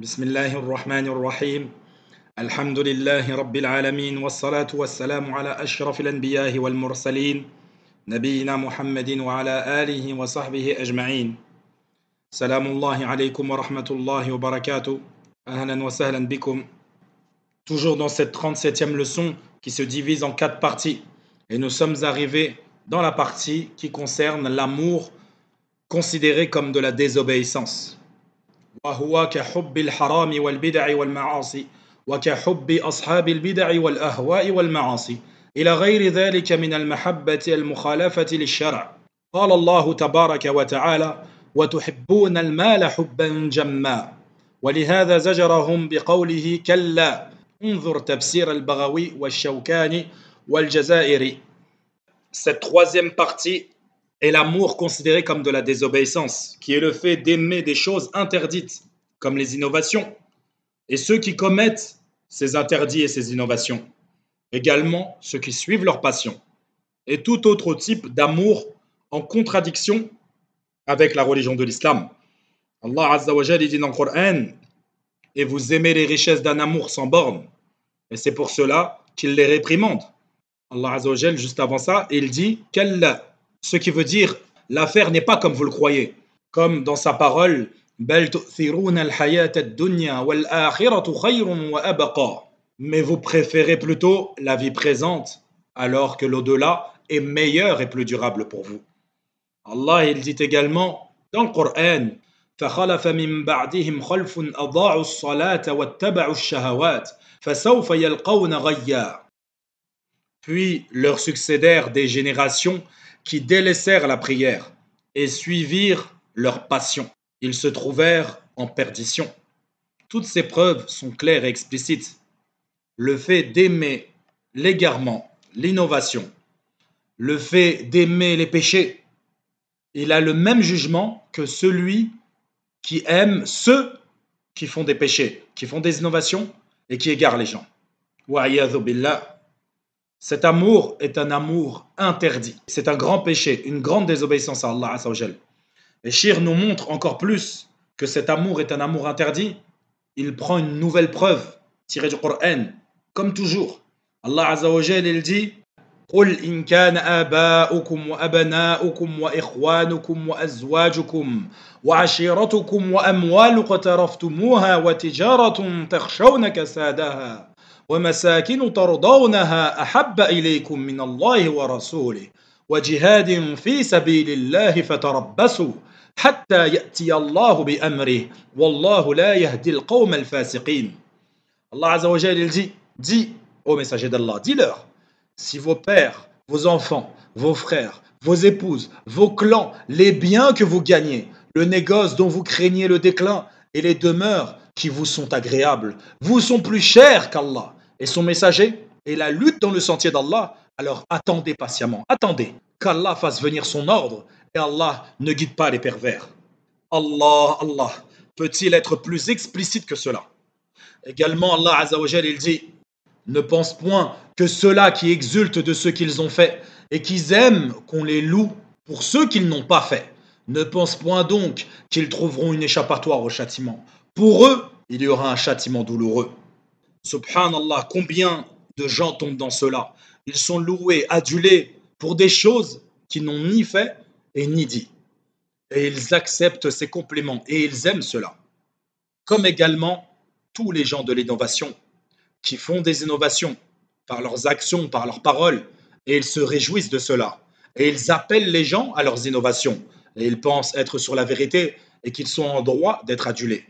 بسم الله الرحمن الرحيم الحمد لله رب العالمين والصلاة والسلام على أشرف الأنبياء والمرسلين نبينا محمد وعلى آله وصحبه أجمعين سلام الله عليكم ورحمة الله وبركاته أهلا وسهلا بكم. Toujours dans cette 37e leçon qui se divise en 4 parties et nous sommes arrivés dans la partie qui concerne l'amour considéré comme de la désobéissance. وهو كحب الحرام والبدع والمعاصي وكحب أصحاب البدع والأهواء والمعاصي إلى غير ذلك من المحبة المخالفة للشرع. قال الله تبارك وتعالى: وتحبون المال حبا جما، ولهذا زجرهم بقوله كلا انظر تفسير البغوي والشوكاني والجزائري. Cette troisième partie est l'amour considéré comme de la désobéissance, qui est le fait d'aimer des choses interdites, comme les innovations, et ceux qui commettent ces interdits et ces innovations. Également, ceux qui suivent leur passion, et tout autre type d'amour en contradiction avec la religion de l'islam. Allah Azza wa Jalla dit dans le Coran: et vous aimez les richesses d'un amour sans borne, et c'est pour cela qu'il les réprimande. Allah Azza wa Jalla, juste avant ça, il dit Kalla, ce qui veut dire l'affaire n'est pas comme vous le croyez, comme dans sa parole Bal tu'thiruna al-hayata ad-dunya wal-akhiratu khayrun wa abqa. Mais vous préférez plutôt la vie présente, alors que l'au-delà est meilleur et plus durable pour vous. Allah il dit également dans le Coran فخلف من بعدهم خلف أضاعوا الصلاة واتبعوا الشهوات فسوف يلقون غيا. Puis leur succédèrent des générations qui délaissèrent la prière et suivirent leur passion. Ils se trouvèrent en perdition. Toutes ces preuves sont claires et explicites. Le fait d'aimer l'égarement, l'innovation, le fait d'aimer les péchés, il a le même jugement que celui qui aime ceux qui font des péchés, qui font des innovations et qui égarent les gens. Wa'iyadhu billah. Cet amour est un amour interdit. C'est un grand péché, une grande désobéissance à Allah Azza wa Jal. Et Shir nous montre encore plus que cet amour est un amour interdit. Il prend une nouvelle preuve tirée du Coran. Comme toujours, Allah Azza wa Jal il dit قل إن كان آباؤكم وأبناؤكم وإخوانكم وأزواجكم وعشيرتكم وأموال اقترفتموها وتجارة تخشون كسادها ومساكن ترضونها أحب إليكم من الله ورسوله وجهاد في سبيل الله فتربصوا حتى يأتي الله بأمره والله لا يهدي القوم الفاسقين. Allah Azza wa Jalla dit ô messager d'Allah, dis-leur, si vos pères, vos enfants, vos frères, vos épouses, vos clans, les biens que vous gagnez, le négoce dont vous craignez le déclin et les demeures qui vous sont agréables, vous sont plus chers qu'Allah et son messager et la lutte dans le sentier d'Allah, alors attendez patiemment, attendez qu'Allah fasse venir son ordre et Allah ne guide pas les pervers. Allah peut-il être plus explicite que cela? Également Allah Azza wa Jalla il dit: ne pense point que ceux-là qui exultent de ce qu'ils ont fait et qu'ils aiment qu'on les loue pour ceux qu'ils n'ont pas fait. Ne pense point donc qu'ils trouveront une échappatoire au châtiment. Pour eux, il y aura un châtiment douloureux. Subhanallah, combien de gens tombent dans cela? Ils sont loués, adulés pour des choses qu'ils n'ont ni fait et ni dit. Et ils acceptent ces compléments et ils aiment cela. Comme également tous les gens de l'innovation qui font des innovations par leurs actions, par leurs paroles, et ils se réjouissent de cela. Et ils appellent les gens à leurs innovations. Et ils pensent être sur la vérité et qu'ils sont en droit d'être adulés.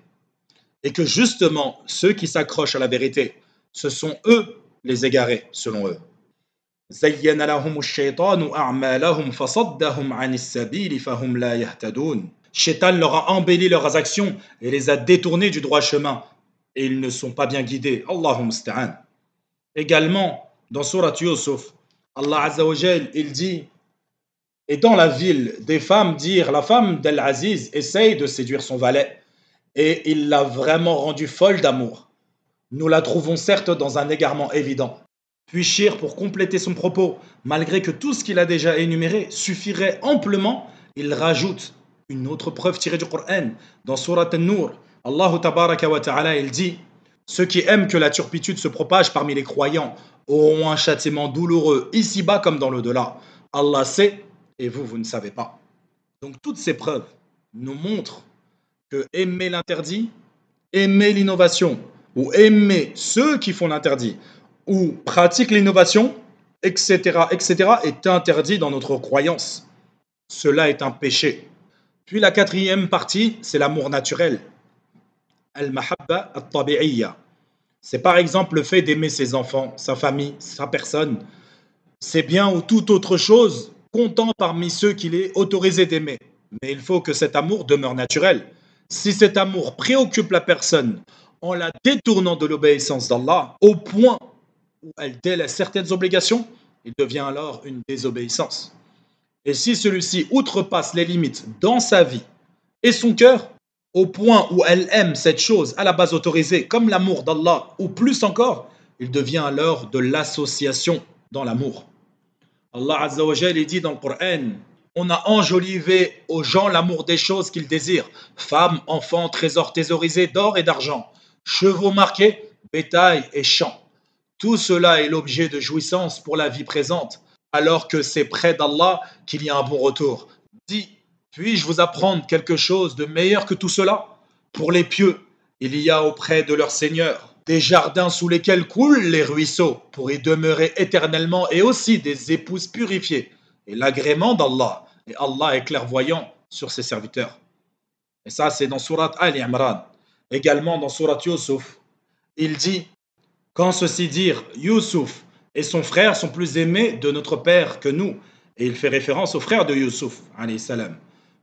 Et que justement, ceux qui s'accrochent à la vérité, ce sont eux les égarés, selon eux. زين لهم الشيطان أعمالهم فصدهم عن السبيل فهم لا يهتدون. Shaitan leur a embelli leurs actions et les a détournés du droit chemin. Et ils ne sont pas bien guidés. Allahumma musta'an. Également, dans Surat Yusuf, Allah Azza wa Jal, il dit: et dans la ville, des femmes dirent, la femme d'Al-Aziz essaye de séduire son valet, et il l'a vraiment rendue folle d'amour. Nous la trouvons certes dans un égarement évident. Puis Shir, pour compléter son propos, malgré que tout ce qu'il a déjà énuméré suffirait amplement, il rajoute une autre preuve tirée du Coran, dans Surat An-Nur, Allah tabaraka wa ta'ala, il dit: ceux qui aiment que la turpitude se propage parmi les croyants auront un châtiment douloureux ici-bas comme dans l'au-delà. Allah sait et vous, vous ne savez pas. Donc toutes ces preuves nous montrent que aimer l'interdit, aimer l'innovation, ou aimer ceux qui font l'interdit, ou pratiquent l'innovation, etc., etc., est interdit dans notre croyance. Cela est un péché. Puis la quatrième partie, c'est l'amour naturel. Al-mahabba al-tabi'iyya. C'est par exemple le fait d'aimer ses enfants, sa famille, sa personne, ses biens ou toute autre chose, comptant parmi ceux qu'il est autorisé d'aimer. Mais il faut que cet amour demeure naturel. Si cet amour préoccupe la personne en la détournant de l'obéissance d'Allah, au point où elle délaisse certaines obligations, il devient alors une désobéissance. Et si celui-ci outrepasse les limites dans sa vie et son cœur, au point où elle aime cette chose à la base autorisée, comme l'amour d'Allah, ou plus encore, il devient alors de l'association dans l'amour. Allah Azza wa Jal dit dans le Coran: on a enjolivé aux gens l'amour des choses qu'ils désirent, femmes, enfants, trésors thésaurisés d'or et d'argent, chevaux marqués, bétail et champs. Tout cela est l'objet de jouissance pour la vie présente, alors que c'est près d'Allah qu'il y a un bon retour. Dis, puis-je vous apprendre quelque chose de meilleur que tout cela? Pour les pieux, il y a auprès de leur Seigneur des jardins sous lesquels coulent les ruisseaux pour y demeurer éternellement, et aussi des épouses purifiées et l'agrément d'Allah. Et Allah est clairvoyant sur ses serviteurs. Et ça, c'est dans Surat Al-Imran. Également dans Surat Yusuf, il dit: quand ceux-ci dirent Youssouf et son frère sont plus aimés de notre père que nous, et il fait référence au frère de Youssouf, alayhi salam.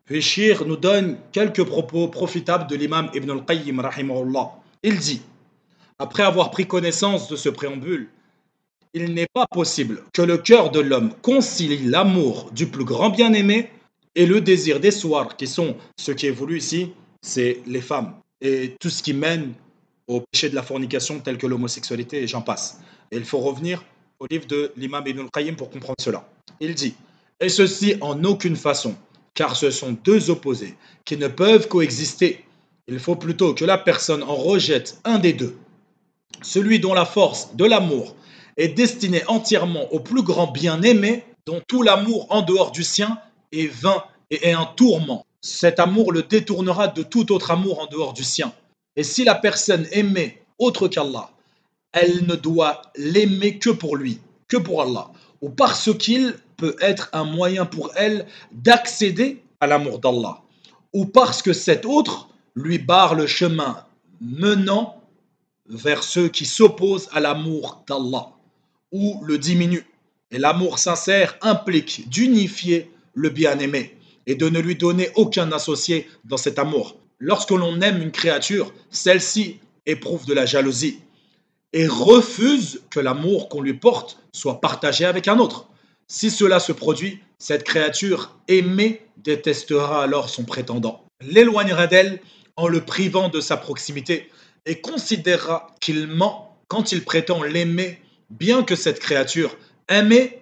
Puis Shir nous donne quelques propos profitables de l'imam Ibn al-Qayyim, rahimahullah. Il dit: après avoir pris connaissance de ce préambule, il n'est pas possible que le cœur de l'homme concilie l'amour du plus grand bien-aimé et le désir des soirs, qui sont ce qui est voulu ici, c'est les femmes, et tout ce qui mène au péché de la fornication tel que l'homosexualité, et j'en passe. Et il faut revenir au livre de l'imam Ibn al-Qayyim pour comprendre cela. Il dit: et ceci en aucune façon, car ce sont deux opposés qui ne peuvent coexister. Il faut plutôt que la personne en rejette un des deux. Celui dont la force de l'amour est destinée entièrement au plus grand bien-aimé, dont tout l'amour en dehors du sien est vain et est un tourment. Cet amour le détournera de tout autre amour en dehors du sien. Et si la personne aimait autre qu'Allah, elle ne doit l'aimer que pour lui, que pour Allah, ou parce qu'il peut être un moyen pour elle d'accéder à l'amour d'Allah, ou parce que cet autre lui barre le chemin menant vers ceux qui s'opposent à l'amour d'Allah, ou le diminuent. Et l'amour sincère implique d'unifier le bien-aimé et de ne lui donner aucun associé dans cet amour. Lorsque l'on aime une créature, celle-ci éprouve de la jalousie et refuse que l'amour qu'on lui porte soit partagé avec un autre. Si cela se produit, cette créature aimée détestera alors son prétendant, l'éloignera d'elle en le privant de sa proximité et considérera qu'il ment quand il prétend l'aimer, bien que cette créature aimée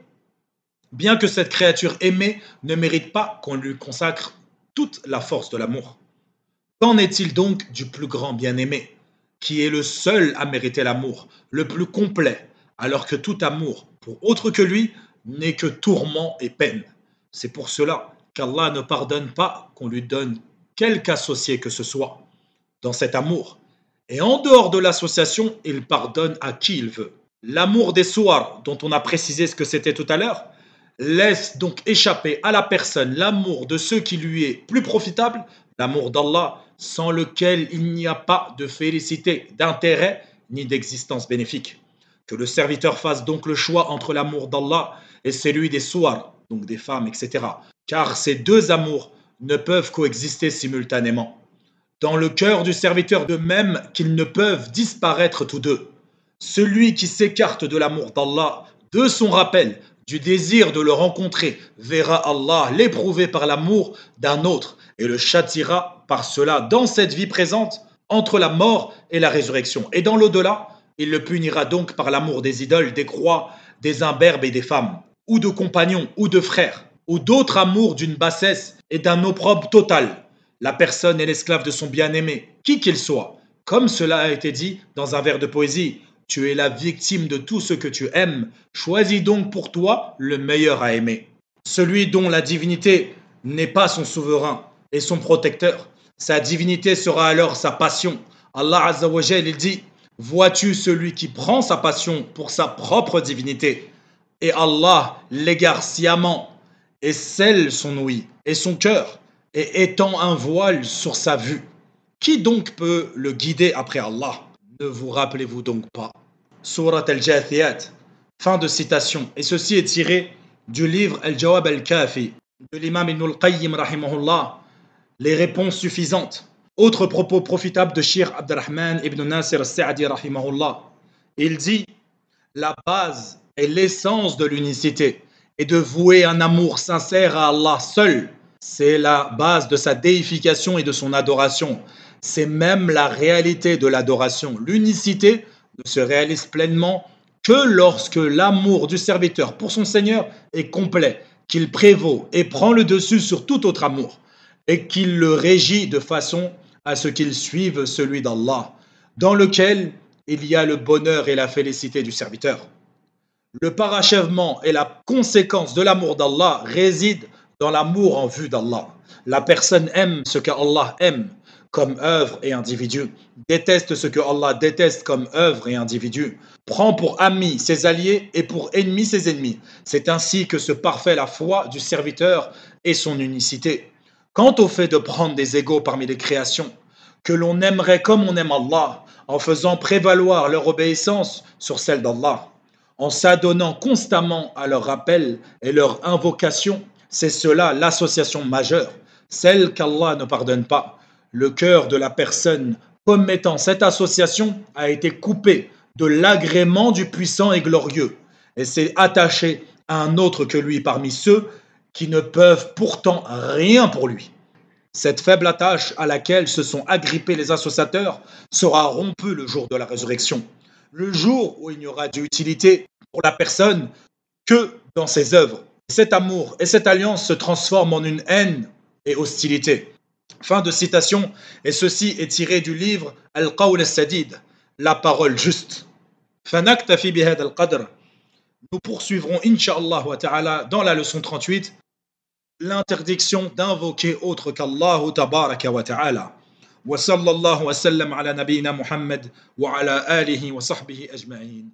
ne mérite pas qu'on lui consacre toute la force de l'amour. Qu'en est-il donc du plus grand bien-aimé, qui est le seul à mériter l'amour, le plus complet, alors que tout amour pour autre que lui n'est que tourment et peine? C'est pour cela qu'Allah ne pardonne pas qu'on lui donne quelque associé que ce soit dans cet amour. Et en dehors de l'association, il pardonne à qui il veut. L'amour des soirs, dont on a précisé ce que c'était tout à l'heure, laisse donc échapper à la personne l'amour de ceux qui lui est plus profitable, l'amour d'Allah, sans lequel il n'y a pas de félicité, d'intérêt, ni d'existence bénéfique. Que le serviteur fasse donc le choix entre l'amour d'Allah et celui des soirs, donc des femmes, etc. Car ces deux amours ne peuvent coexister simultanément dans le cœur du serviteur, de même qu'ils ne peuvent disparaître tous deux. Celui qui s'écarte de l'amour d'Allah, de son rappel, du désir de le rencontrer, verra Allah l'éprouver par l'amour d'un autre et le châtiera par cela dans cette vie présente, entre la mort et la résurrection. Et dans l'au-delà, il le punira donc par l'amour des idoles, des croix, des imberbes et des femmes, ou de compagnons, ou de frères, ou d'autres amours d'une bassesse et d'un opprobre total. La personne est l'esclave de son bien-aimé, qui qu'il soit. Comme cela a été dit dans un vers de poésie, tu es la victime de tout ce que tu aimes, choisis donc pour toi le meilleur à aimer. Celui dont la divinité n'est pas son souverain et son protecteur, sa divinité sera alors sa passion. Allah Azza wa Jal, il dit, vois-tu celui qui prend sa passion pour sa propre divinité et Allah l'égare sciemment et scelle son ouïe et son cœur et étend un voile sur sa vue. Qui donc peut le guider après Allah? Ne vous rappelez-vous donc pas? Surat al-Jathiyat, fin de citation. Et ceci est tiré du livre Al-Jawab al-Kafi de l'imam Ibn al-Qayyim rahimahullah, les réponses suffisantes. Autre propos profitable de Shir Abdurrahman ibn Nasir al-Sa'di rahimahullah. Il dit, la base et l'essence de l'unicité est de vouer un amour sincère à Allah seul. C'est la base de sa déification et de son adoration. C'est même la réalité de l'adoration. L'unicité ne se réalise pleinement que lorsque l'amour du serviteur pour son Seigneur est complet, qu'il prévaut et prend le dessus sur tout autre amour, et qu'il le régit de façon à ce qu'il suive celui d'Allah, dans lequel il y a le bonheur et la félicité du serviteur. Le parachèvement et la conséquence de l'amour d'Allah résident dans l'amour en vue d'Allah. La personne aime ce qu'Allah aime comme œuvre et individu, déteste ce que Allah déteste comme œuvre et individu, prend pour amis ses alliés et pour ennemis ses ennemis. C'est ainsi que se parfait la foi du serviteur et son unicité. Quant au fait de prendre des égaux parmi les créations, que l'on aimerait comme on aime Allah, en faisant prévaloir leur obéissance sur celle d'Allah, en s'adonnant constamment à leur rappel et leur invocation, c'est cela l'association majeure, celle qu'Allah ne pardonne pas. Le cœur de la personne commettant cette association a été coupé de l'agrément du puissant et glorieux et s'est attaché à un autre que lui parmi ceux qui ne peuvent pourtant rien pour lui. Cette faible attache à laquelle se sont agrippés les associateurs sera rompue le jour de la résurrection, le jour où il n'y aura d'utilité pour la personne que dans ses œuvres. Cet amour et cette alliance se transforment en une haine et hostilité. Fin de citation, et ceci est tiré du livre Al-Qawl al-Sadid, la parole juste. فنكتفي بهذا القدر. Nous poursuivrons, Inch'Allah wa ta'ala, dans la leçon 38, l'interdiction d'invoquer autre qu'Allah tabaraka wa ta'ala. Wa sallallahu wa sallam ala nabiyyina Muhammad wa ala alihi wa sahbihi ajma'in.